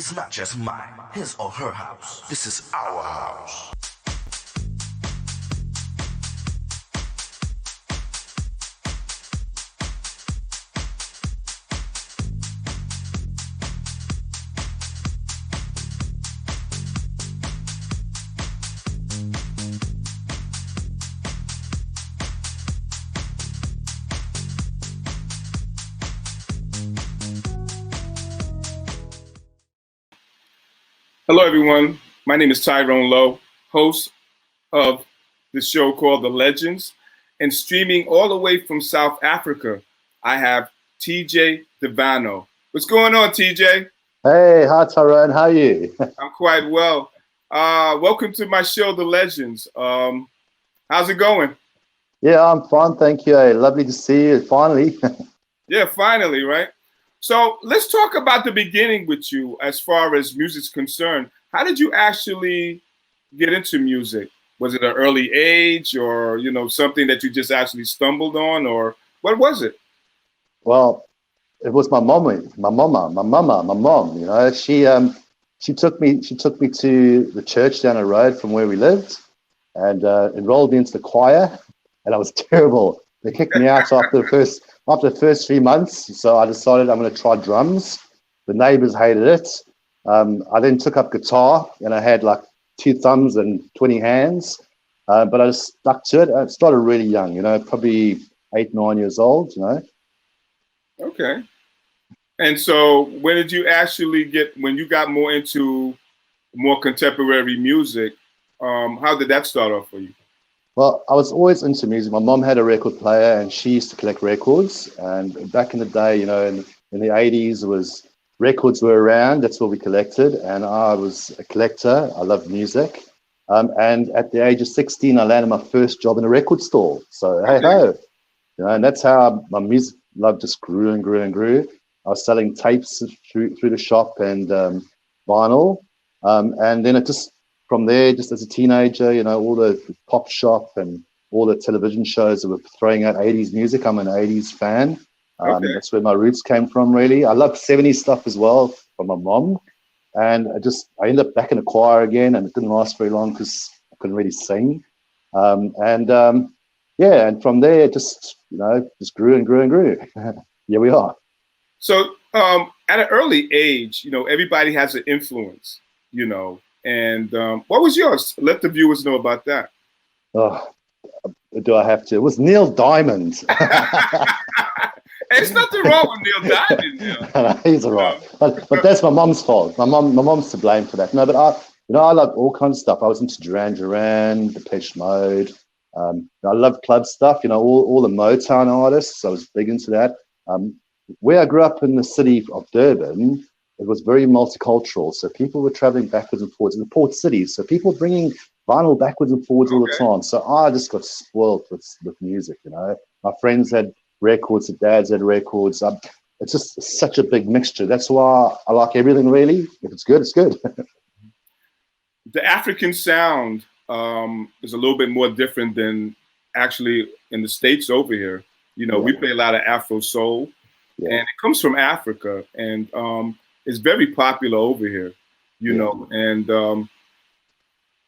It's not just mine, his or her house. This is our house. Hello, everyone. My name is Tyrone Lowe, host of the show called The Legends, and streaming all the way from South Africa, I have TJ DAVANZO. What's going on, TJ? Hey, hi Tyrone, how are you? I'm quite well. Welcome to my show, The Legends. How's it going? Yeah, I'm fine, thank you. Hey, lovely to see you, finally. Yeah, finally, right? So let's talk about the beginning with you as far as music's concerned. How did you actually get into music? Was it an early age or, something that you just actually stumbled on, or what was it? Well, it was my mom, she took me to the church down the road from where we lived and enrolled me into the choir, and I was terrible. They kicked me out after the first 3 months, so I decided I'm going to try drums. The neighbors hated it. I then took up guitar, and I had like 2 thumbs and 20 hands, but I just stuck to it. I started really young, probably 8, 9 years old, Okay. And so when did you actually when you got more into more contemporary music, how did that start off for you? Well, I was always into music. My mom had a record player, and she used to collect records. And back in the day, in the 80s, records were around. That's what we collected. And I was a collector. I loved music. And at the age of 16, I landed my first job in a record store. So, hey ho, and that's how my music love just grew and grew and grew. I was selling tapes through the shop and vinyl. And then it just, from there, just as a teenager, all the pop shop and all the television shows that were throwing out 80s music. I'm an 80s fan. Okay. That's where my roots came from, really. I loved 70s stuff as well from my mom. And I ended up back in the choir again, and it didn't last very long because I couldn't really sing. And from there, it just grew and grew and grew. Here we are. So at an early age, everybody has an influence, and what was yours? Let the viewers know about that. Oh, do I have to? It was Neil Diamond. There's nothing wrong with Neil Diamond. No, he's all right. But that's my mom's fault. My mom's to blame for that. No, but I love all kinds of stuff. I was into Duran Duran, Depeche Mode. I love club stuff, all the Motown artists. I was big into that. Where I grew up in the city of Durban, it was very multicultural. So people were traveling backwards and forwards in the port cities. So people bringing vinyl backwards and forwards all the time. So I just got spoiled with music, My friends had records, the dads had records. It's just such a big mixture. That's why I like everything, really. If it's good, it's good. The African sound is a little bit more different than actually in the States over here. We play a lot of Afro soul, and it comes from Africa, and it's very popular over here, and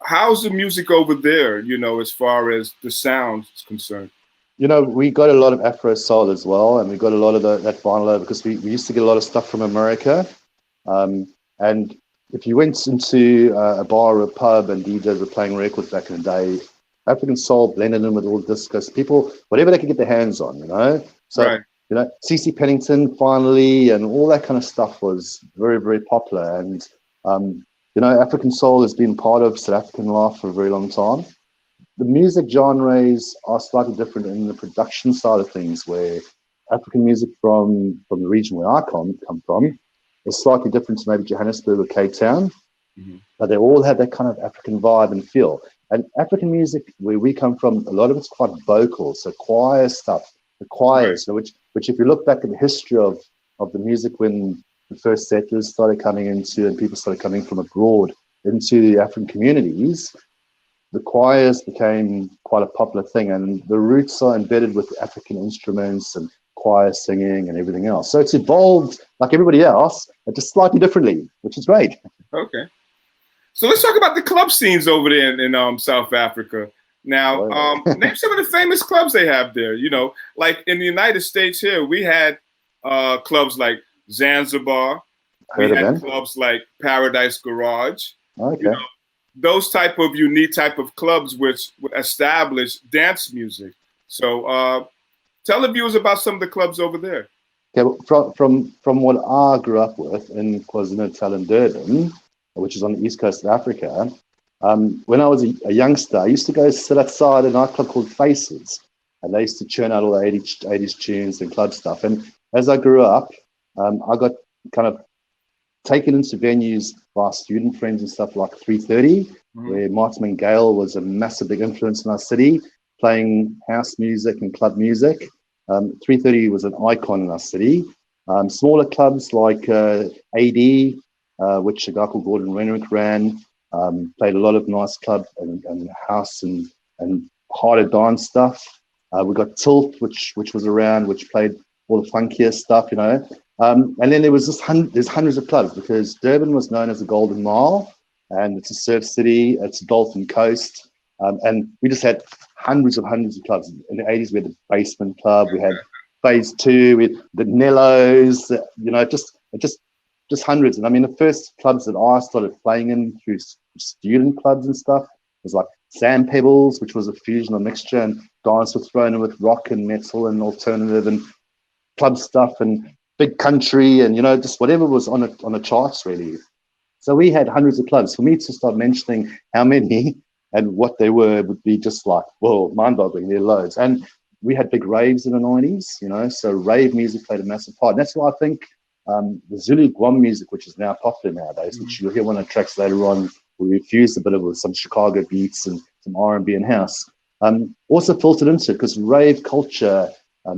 how's the music over there, as far as the sound is concerned? We got a lot of Afro soul as well, and we got a lot of that vinyl because we used to get a lot of stuff from America. And if you went into a bar or a pub and DJs were playing records back in the day, African soul blended in with all the discos, people, whatever they could get their hands on, So, right. C.C. Pennington finally, and all that kind of stuff was very, very popular. And, African soul has been part of South African life for a very long time. The music genres are slightly different in the production side of things, where African music from the region where I come from is slightly different to maybe Johannesburg or Cape Town, but they all have that kind of African vibe and feel. And African music, where we come from, a lot of it's quite vocal, so choir stuff. The choirs, right. which if you look back at the history of the music when the first settlers started coming into and people started coming from abroad into the African communities, the choirs became quite a popular thing, and the roots are embedded with African instruments and choir singing and everything else. So it's evolved like everybody else, but just slightly differently, which is great. Okay. So let's talk about the club scenes over there in South Africa. Now, name some of the famous clubs they have there. You know, like in the United States here, we had clubs like Zanzibar. We had clubs like Paradise Garage. Okay. You know, those type of unique type of clubs which would establish dance music. So tell the viewers about some of the clubs over there. Okay, well, from what I grew up with in KwaZulu-Natal and Durban, which is on the east coast of Africa, when I was a youngster, I used to go sit outside a nightclub called Faces, and they used to churn out all the 80s tunes and club stuff. And as I grew up, I got kind of taken into venues by student friends and stuff like 330, where Martin Gale was a massive big influence in our city, playing house music and club music. 330 was an icon in our city. Smaller clubs like AD, which a guy called Gordon Renwick ran, played a lot of nice club and house and harder dance stuff. We got Tilt, which was around, which played all the funkier stuff, you know. And then there was there's hundreds of clubs, because Durban was known as the Golden Mile, and it's a surf city, it's a Dolphin Coast, and we just had hundreds of clubs. In the 80s, we had the Basement Club, we had Phase 2, we had the Nellos, you know, just hundreds. And I mean, the first clubs that I started playing in through student clubs and stuff was like Sand Pebbles, which was a fusion or mixture, and dance was thrown in with rock and metal and alternative and club stuff and big country and, you know, just whatever was on the charts, really. So we had hundreds of clubs. For me to start mentioning how many and what they were would be just like, whoa, mind-boggling. There are loads. And we had big raves in the 90s, you know, so rave music played a massive part. And that's why I think the Zulu Guam music, which is now popular nowadays, which you'll hear one of the tracks later on, we fused a bit of with some Chicago beats and some R&B and house, also filtered into it, because rave culture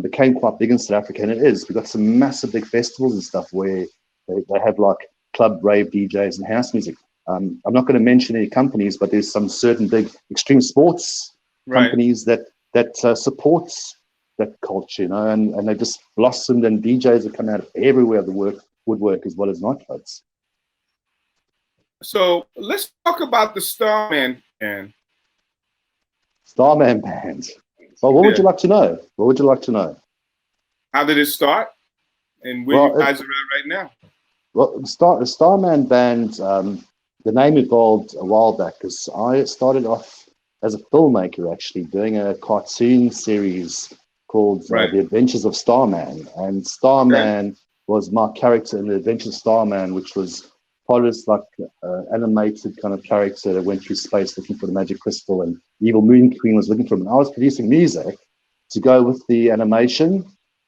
became quite big in South Africa, and it is. We've got some massive big festivals and stuff where they have like club rave DJs and house music. I'm not going to mention any companies, but there's some certain big extreme sports companies that supports that culture, you know, and they just blossomed, and DJs have come out of everywhere, the woodwork as well as nightclubs. So let's talk about the Starman band. Starman band. Well, what would you like to know? What would you like to know? How did it start? And where you guys are at right now? Well, the Starman band, the name evolved a while back, because I started off as a filmmaker, actually, doing a cartoon series called The Adventures of Starman. And Starman was my character in The Adventures of Starman, which was part of this like animated kind of character that went through space looking for the magic crystal, and the evil Moon Queen was looking for him. And I was producing music to go with the animation,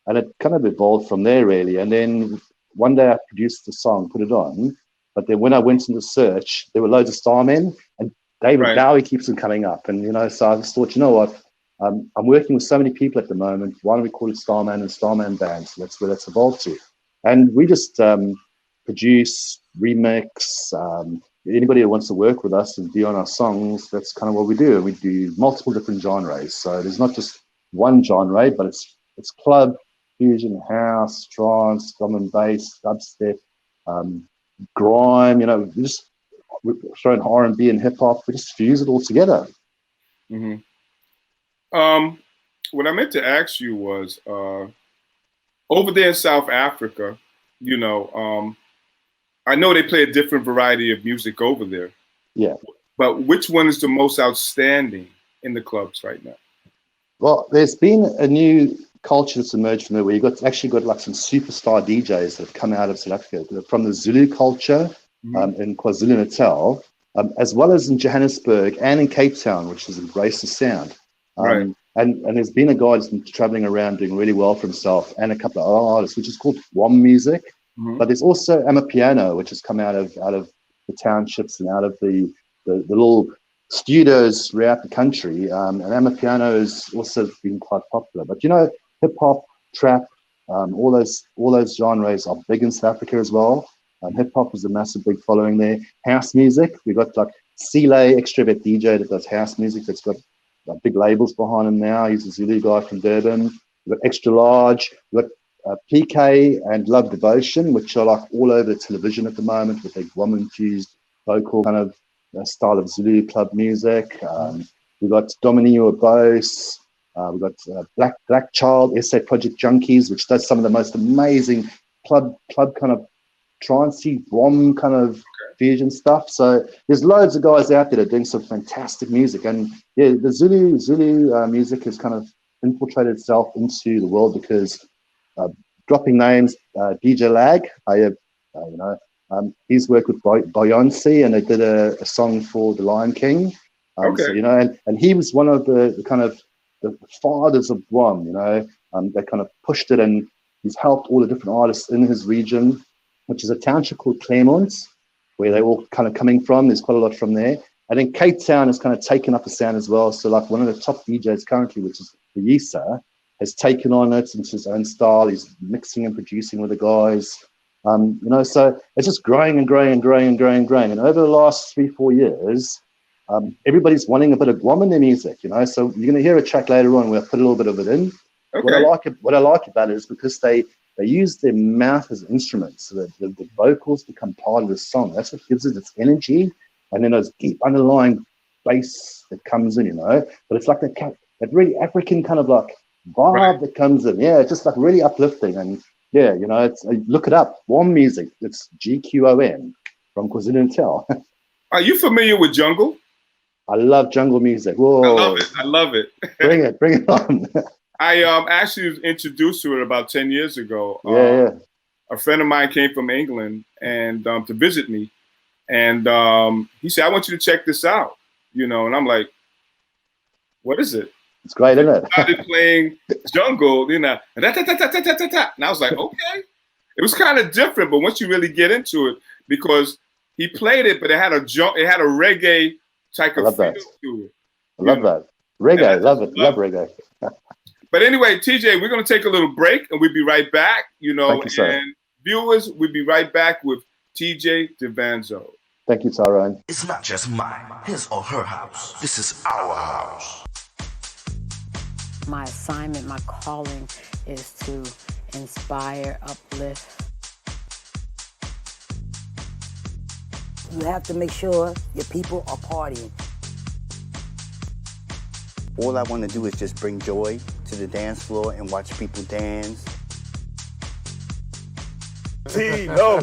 and it kind of evolved from there, really. And then one day I produced the song, put it on, but then when I went into search, there were loads of Starmen, and David Bowie keeps on coming up. And, you know, so I just thought, you know what, I'm working with so many people at the moment, why don't we call it Starman and Starman Band? So that's where that's evolved to. And we just produce, remix, anybody who wants to work with us and be on our songs, that's kind of what we do. We do multiple different genres. So there's not just one genre, but it's club, fusion, house, trance, drum and bass, dubstep, grime, you know, we're throwing R&B and hip hop. We just fuse it all together. Mm-hmm. What I meant to ask you was, over there in South Africa, you know, I know they play a different variety of music over there. Yeah. But which one is the most outstanding in the clubs right now? Well, there's been a new culture that's emerged from there, where you've actually got like some superstar DJs that have come out of South Africa, from the Zulu culture in KwaZulu-Natal, as well as in Johannesburg and in Cape Town, which has embraced the sound. And there's been a guy that's been traveling around doing really well for himself, and a couple of other artists, which is called Wom Music. But there's also Amapiano, which has come out of the townships and out of the little studios throughout the country. And Amapiano has also been quite popular. But, you know, hip hop, trap, all those genres are big in South Africa as well. Hip hop is a massive big following there. House music, we've got like Sile, extrovert DJ that does house music, that's got big labels behind him now. He's a Zulu guy from Durban. we've got Extra Large, we've got PK and Love Devotion, which are like all over the television at the moment with a Guam-infused vocal kind of style of Zulu club music. We've got Dominio Bose. We've got Black Child, SA Project Junkies, which does some of the most amazing club kind of trancey, bomb kind of fusion stuff. So there's loads of guys out there that are doing some fantastic music. And yeah, the Zulu music has kind of infiltrated itself into the world because dropping names, DJ Lag, he's worked with Beyonce, and they did a song for The Lion King. So, and he was one of the kind of the fathers of Guam, they kind of pushed it, and he's helped all the different artists in his region, which is a township called Claremont, where they're all kind of coming from. There's quite a lot from there. And then Cape Town has kind of taken up the sound as well. So like one of the top DJs currently, which is Yisa, has taken on it into his own style. He's mixing and producing with the guys. So it's just growing and growing and growing and growing and growing. And over the last 3-4 years, everybody's wanting a bit of Guam in their music, So you're going to hear a track later on where I put a little bit of it in. Okay. What I like about it is because they use their mouth as instruments, so that the vocals become part of the song. That's what gives it its energy, and then those deep underlying bass that comes in, But it's like that really African kind of like vibe that comes in. Yeah, it's just like really uplifting. And yeah, it's look it up. Guam music. It's GQOM from KwaZulu-Natal. Are you familiar with jungle? I love jungle music. Whoa. I love it. Bring it on. I actually was introduced to it about 10 years ago. A friend of mine came from England and to visit me, and he said, "I want you to check this out," and I'm like, "What is it?" It's great, isn't it? Started playing jungle, and I was like, "Okay." It was kind of different, but once you really get into it, because he played it, but it had a reggae type of feel to it. I love that. Reggae, love it. Love reggae. But anyway, TJ, we're going to take a little break, and we'll be right back, Thank you, and viewers, we'll be right back with TJ DAVANZO. Thank you, Tyrone. It's not just mine, his or her house. This is our house. My assignment, my calling is to inspire, uplift. You have to make sure your people are partying. All I want to do is just bring joy to the dance floor and watch people dance. Tino.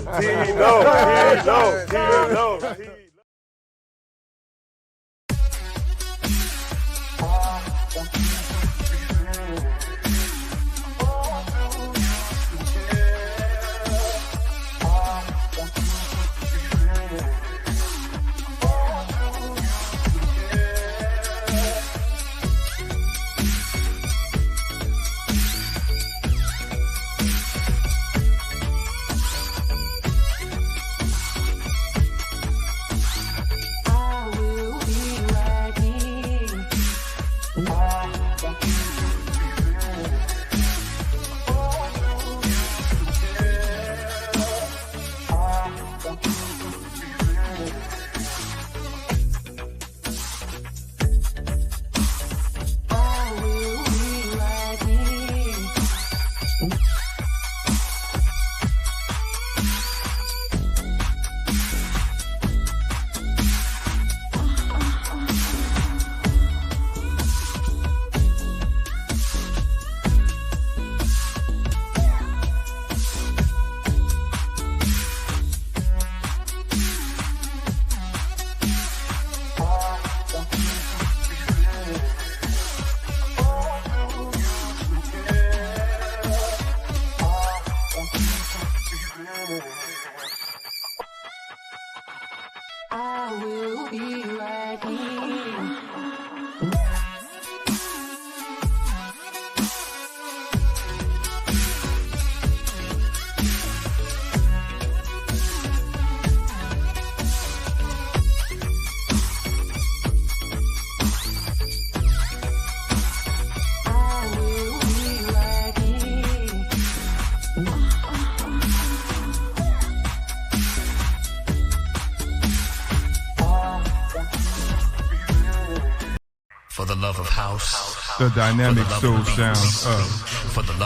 For the love of house. The dynamic soul sounds of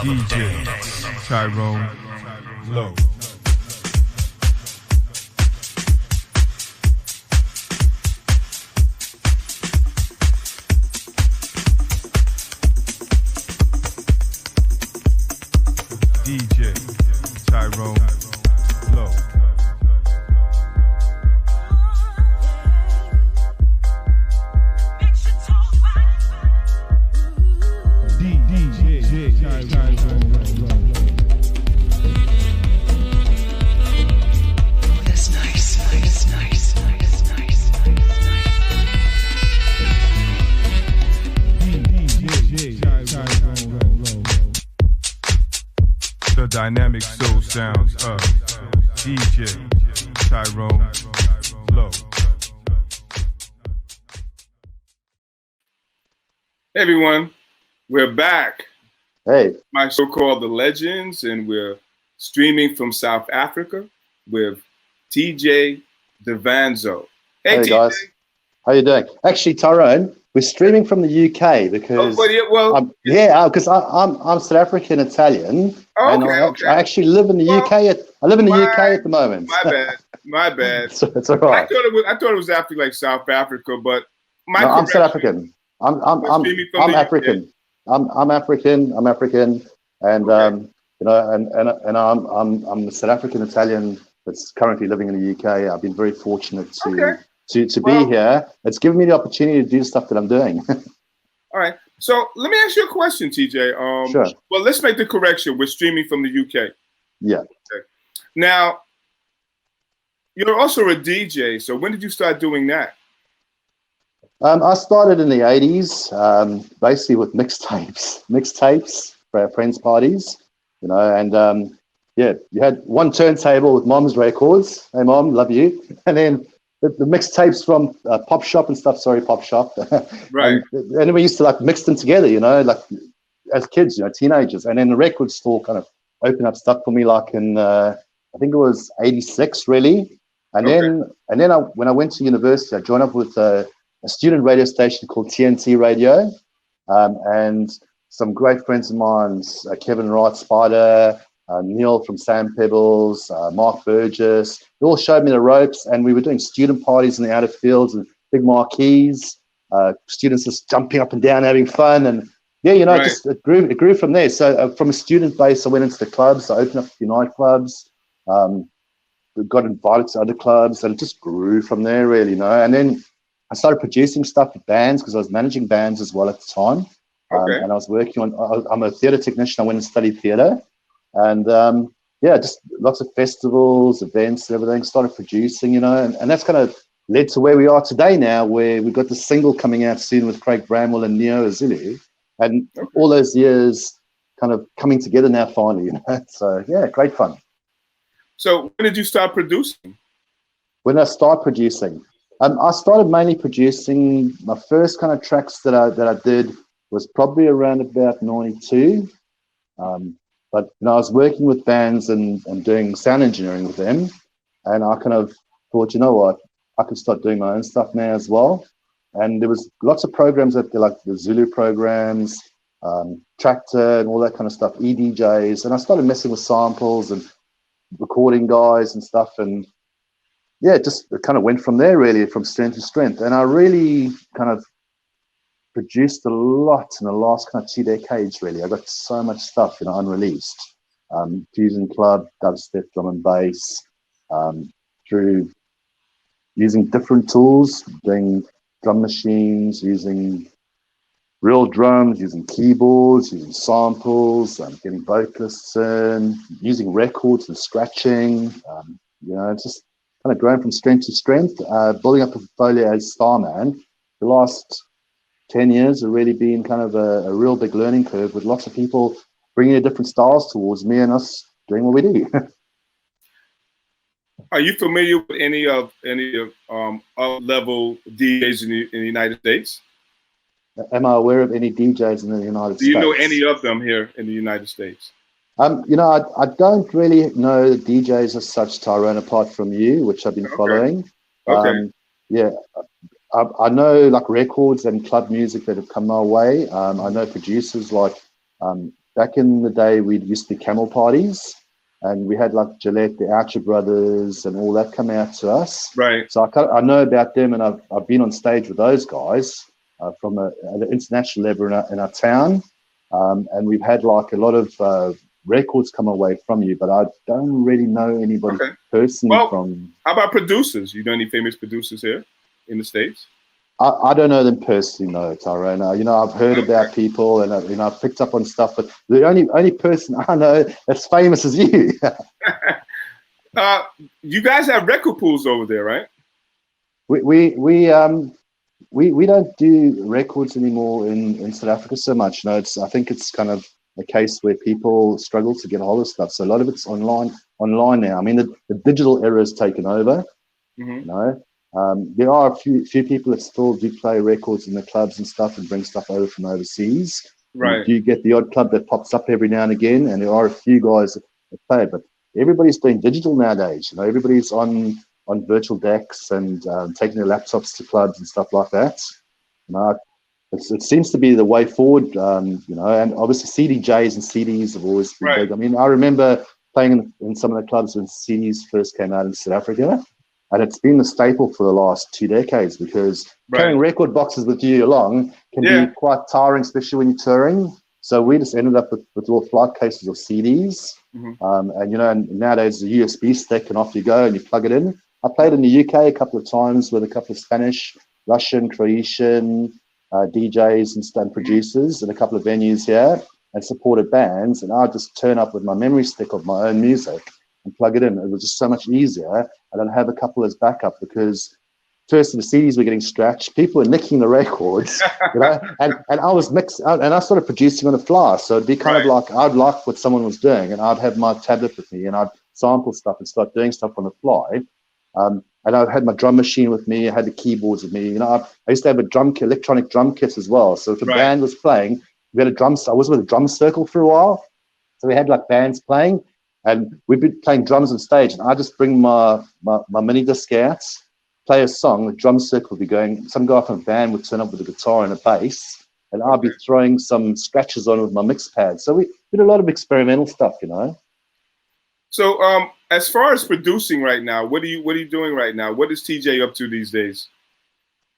DJ Tyrone Lowe. DJ Tyrone Lowe. That's nice. The dynamic soul sounds of DJ Tyrone Lowe. Hey everyone, we're back. Hey. My show called The Legends, and we're streaming from South Africa with TJ DAVANZO. Hey TJ. Guys, how you doing? Actually, Tyrone, we're streaming from the UK because because I'm South African Italian, and I actually live in the UK. I live in the UK at the moment. My bad. So it's all right. I thought it was actually like South Africa, but I'm South African. I'm African. I'm African, and you know, and I'm the South African Italian that's currently living in the UK. I've been very fortunate to be here. It's given me the opportunity to do stuff that I'm doing. All right. So let me ask you a question, TJ. Sure. Well, let's make the correction. We're streaming from the UK. Yeah. Okay. Now, you're also a DJ. So when did you start doing that? I started in the 80s, basically with mixtapes for our friends' parties, you know, and you had one turntable with mom's records. Hey, mom, love you. And then the mixtapes from Pop Shop and stuff. Sorry, Pop Shop. Right. And we used to like mix them together, you know, like as kids, you know, teenagers. And then the record store kind of opened up stuff for me, like in I think it was '86, really. And then when I went to university, I joined up with a student radio station called TNT Radio, and some great friends of mine, Kevin Wright Spider, Neil from Sam Pebbles, Mark Burgess. They all showed me the ropes, and we were doing student parties in the outer fields and big marquees, students just jumping up and down, having fun. And yeah, you know, it grew from there. So from a student base, I went into the clubs. I opened up a few nightclubs, got invited to other clubs, and it just grew from there, really, you know. And then I started producing stuff for bands because I was managing bands as well at the time. And I was working on, I'm a theatre technician. I went and studied theatre. And just lots of festivals, events, everything. Started producing, you know, and that's kind of led to where we are today now, where we've got the single coming out soon with Craig Bramwell and Neo Azulu. And all those years kind of coming together now finally, you know. So, yeah, great fun. So when did you start producing? When I started producing? I started mainly producing. My first kind of tracks that I did was probably around about 92. But you know, I was working with bands and doing sound engineering with them, and I kind of thought, you know what, I could start doing my own stuff now as well. And there was lots of programs out there, like the Zulu programs, Tractor and all that kind of stuff, EDJs, and I started messing with samples and recording guys and stuff, and yeah, it kind of went from there, really, from strength to strength. And I really kind of produced a lot in the last kind of 2 decades, really. I got so much stuff, you know, unreleased. Fusion club, dubstep, drum and bass, through using different tools, doing drum machines, using real drums, using keyboards, using samples, getting vocalists in, using records and scratching. You know, it's just kind of growing from strength to strength, building up a portfolio as Starman. The last 10 years have really been kind of a real big learning curve, with lots of people bringing their different styles towards me and us doing what we do. Are you familiar with any of up-level DJs in the United States? Am I aware of any DJs in the United States? Do you know any of them here in the United States? You know, I don't really know the DJs as such, Tyrone, apart from you, which I've been following. Okay. Yeah, I know like records and club music that have come my way. I know producers like back in the day we used to be camel parties, and we had like Gillette, the Archer Brothers, and all that come out to us. Right. So I know about them, and I've been on stage with those guys from at an international level in our town, and we've had like a lot of records come away from you, but I don't really know anybody personally from. How about producers? You know any famous producers here in the States? I don't know them personally, no, Tyrone. I've heard about people, and I've picked up on stuff, but the only person I know that's famous is you. You guys have record pools over there, right? We don't do records anymore in South Africa so much. No, I think it's kind of a case where people struggle to get a hold of stuff. So a lot of it's online now. I mean, the digital era has taken over. There are a few people that still do play records in the clubs and stuff and bring stuff over from overseas. Right. You get the odd club that pops up every now and again, and there are a few guys that play, but everybody's doing digital nowadays. Everybody's on virtual decks and taking their laptops to clubs and stuff like that. It seems to be the way forward, and obviously CDJs and CDs have always been big. I mean, I remember playing in some of the clubs when CDs first came out in South Africa, and it's been the staple for the last 2 decades because carrying record boxes with you along can be quite tiring, especially when you're touring. So we just ended up with little flight cases of CDs, and nowadays the USB stick, and off you go, and you plug it in. I played in the UK a couple of times with a couple of Spanish, Russian, Croatian DJs and producers in a couple of venues here, and supported bands, and I'd just turn up with my memory stick of my own music and plug it in. It was just so much easier, and I'd have a couple as backup because first the CDs were getting scratched, people were nicking the records, and I was and I started producing on the fly, so it'd be kind of like I'd like what someone was doing, and I'd have my tablet with me, and I'd sample stuff and start doing stuff on the fly. And I had my drum machine with me. I had the keyboards with me. I used to have electronic drum kit as well. So if a band was playing, we had a drum. I was with a drum circle for a while, so we had like bands playing, and we'd be playing drums on stage. And I just bring my mini disc out, play a song. The drum circle would be going. Some guy from a band would turn up with a guitar and a bass, and I'd be throwing some scratches on with my mix pad. So we did a lot of experimental stuff, So, as far as producing right now, what are you doing right now? What is TJ up to these days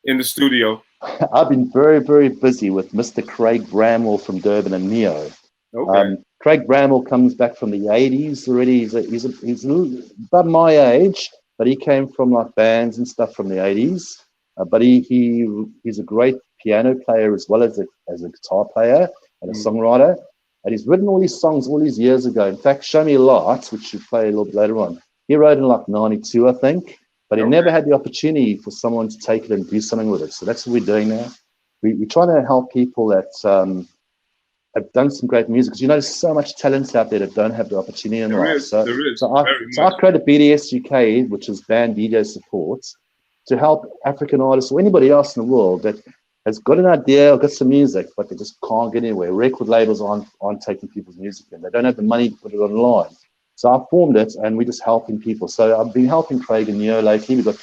in the studio? I've been very, very busy with Mr. Craig Bramwell from Durban and Neo. Okay. Craig Bramwell comes back from the 80s already. He's about my age, but he came from like bands and stuff from the 80s. But he's a great piano player as well as a guitar player and a songwriter. And he's written all these songs all these years ago. In fact, Show Me a Lot, which we'll play a little bit later on, he wrote in like 92, I think. But he never had the opportunity for someone to take it and do something with it. So that's what we're doing now. We're trying to help people that have done some great music. Because there's so much talent out there that don't have the opportunity in life. So I created BDS UK, which is Band DJ Support, to help African artists or anybody else in the world that has got an idea or got some music, but they just can't get anywhere. Record labels aren't taking people's music in. They don't have the money to put it online. So I formed it, and we're just helping people. So I've been helping Craig and Neo lately. We've got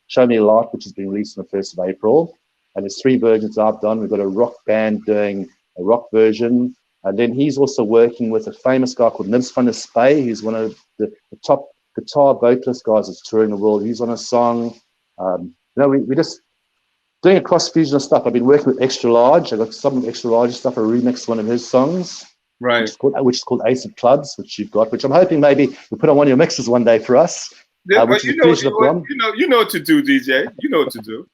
Show Me a Lot, which has been released on the 1st of April. And there's 3 versions I've done. We've got a rock band doing a rock version. And then he's also working with a famous guy called Nibs van der Spey. He's one of the top guitar vocalist guys that's touring the world. He's on a song. We just doing a cross fusion of stuff. I've been working with Extra Large. I got some Extra Large stuff. I remixed one of his songs, which is called Ace of Clubs, which you've got. Which I'm hoping maybe you put on one of your mixes one day for us. You know what to do, DJ. You know what to do.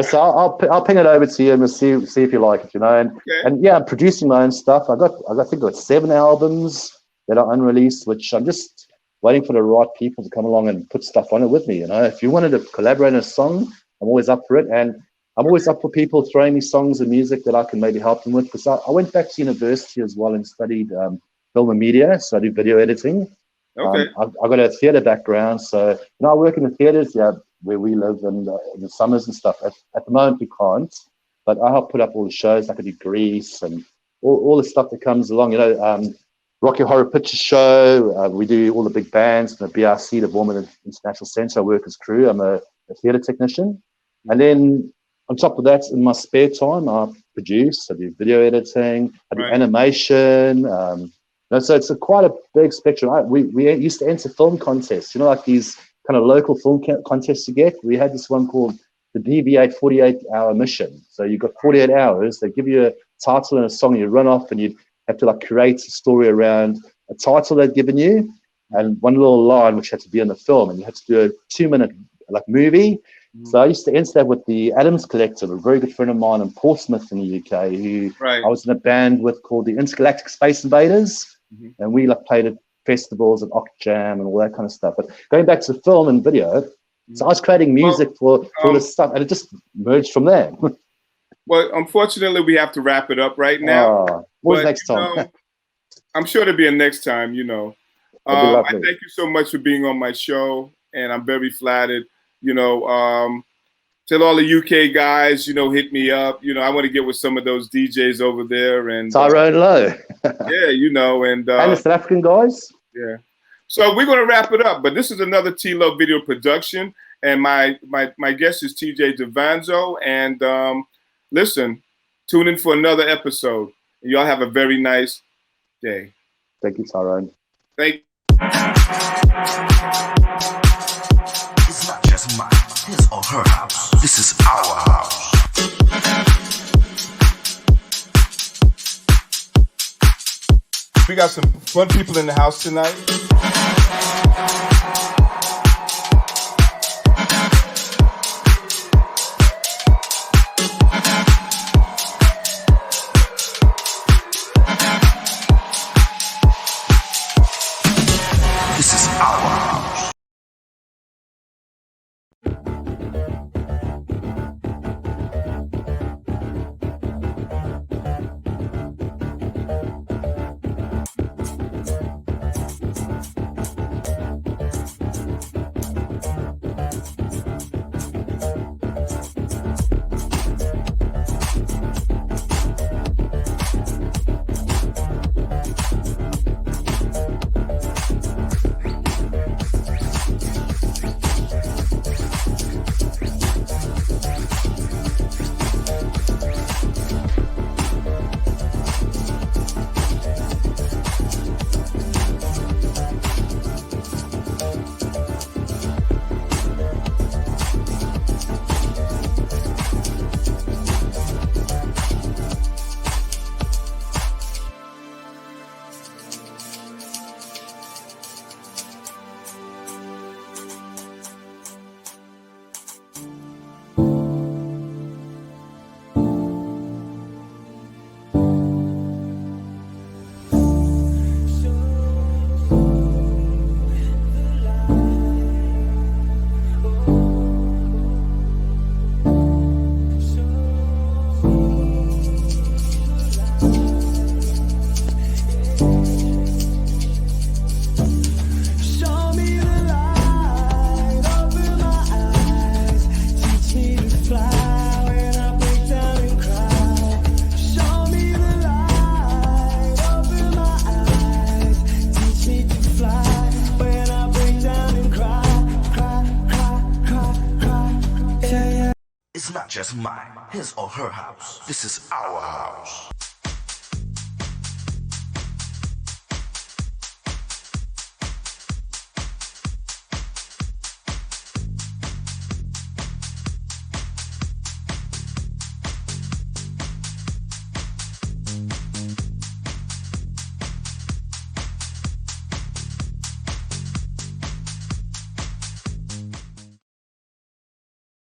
So I'll ping it over to you and see if you like it. And yeah, I'm producing my own stuff. I think I've got 7 albums that are unreleased, which I'm just waiting for the right people to come along and put stuff on it with me. If you wanted to collaborate on a song, I'm always up for it. And I'm always up for people throwing me songs and music that I can maybe help them with. Because I went back to university as well and studied film and media, so I do video editing. Okay. I've got a theatre background, so I work in the theatres where we live in the summers and stuff. At the moment we can't, but I help put up all the shows. I could do Grease and all the stuff that comes along. Rocky Horror Picture Show. We do all the big bands, the BRC, the Bournemouth International Centre. I work as crew. I'm a theatre technician. And then on top of that, in my spare time, I produce, I do video editing, I do animation. So it's quite a big spectrum. We used to enter film contests, like these kind of local film contests you get. We had this one called the Deviate 48-hour mission. So you've got 48 hours. They give you a title and a song. You run off and you have to create a story around a title they've given you and one little line which had to be in the film. And you had to do a 2-minute movie. So I used to enter that with the Adams Collective, a very good friend of mine in Portsmouth in the UK, who I was in a band with called the Intergalactic Space Invaders. And we played at festivals and Jam and all that kind of stuff. But going back to film and video, so I was creating music for this stuff, and it just merged from there. Well, unfortunately, we have to wrap it up right now. What's next time? I'm sure there'll be a next time, I thank you so much for being on my show, and I'm very flattered. Tell all the UK guys, hit me up. I want to get with some of those DJs over there. And Tyrone Lowe. and the South African guys. Yeah. So we're going to wrap it up. But this is another T-Love video production. And my guest is TJ DAVANZO. And listen, tune in for another episode. And y'all have a very nice day. Thank you, Tyrone. Thank you. It's not just mine, his or her house. This is our house. We got some fun people in the house tonight. This is our house. It's not just mine, his or her house. This is our house.